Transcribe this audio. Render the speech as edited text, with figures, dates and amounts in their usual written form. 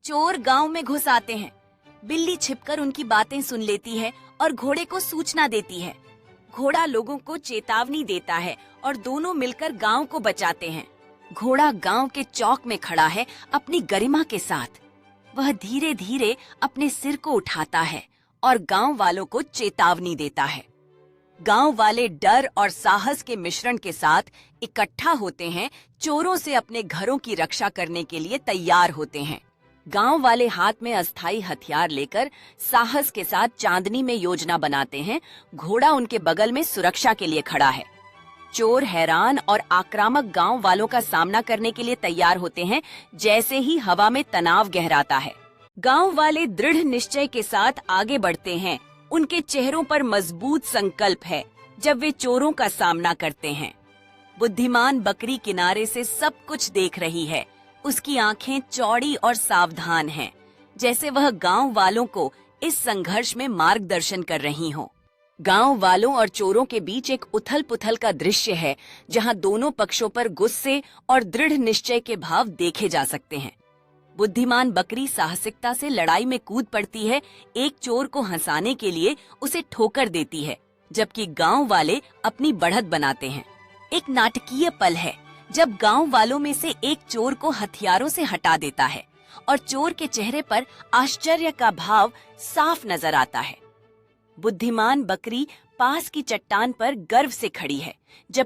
चोर गांव में घुस आते हैं। बिल्ली छिपकर उनकी बातें सुन लेती है और घोड़े को सूचना देती है। घोड़ा लोगों को चेतावनी देता है और दोनों मिलकर गांव को बचाते हैं। घोड़ा गांव के चौक में खड़ा है अपनी गरिमा के साथ। वह धीरे धीरे अपने सिर को उठाता है और गांव वालों को चेतावनी देता है। गांव वाले डर और साहस के मिश्रण के साथ इकट्ठा होते हैं, चोरों से अपने घरों की रक्षा करने के लिए तैयार होते हैं। गांव वाले हाथ में अस्थायी हथियार लेकर साहस के साथ चांदनी में योजना बनाते हैं। घोड़ा उनके बगल में सुरक्षा के लिए खड़ा है। चोर हैरान और आक्रामक गांव वालों का सामना करने के लिए तैयार होते हैं जैसे ही हवा में तनाव गहराता है। गांव वाले दृढ़ निश्चय के साथ आगे बढ़ते हैं। उनके चेहरों पर मजबूत संकल्प है जब वे चोरों का सामना करते हैं। बुद्धिमान बकरी किनारे से सब कुछ देख रही है। उसकी आंखें चौड़ी और सावधान हैं, जैसे वह गांव वालों को इस संघर्ष में मार्गदर्शन कर रही हो। गांव वालों और चोरों के बीच एक उथल-पुथल का दृश्य है, जहां दोनों पक्षों पर गुस्से और दृढ़ निश्चय के भाव देखे जा सकते हैं। बुद्धिमान बकरी साहसिकता से लड़ाई में कूद पड़ती है। एक चोर को हंसाने के लिए उसे ठोकर देती है, जबकि गांव वाले अपनी बढ़त बनाते हैं। एक नाटकीय पल है जब गांव वालों में से एक चोर को हथियारों से हटा देता है और चोर के चेहरे पर आश्चर्य का भाव साफ नजर आता है। बुद्धिमान बकरी पास की चट्टान पर गर्व से खड़ी है, जब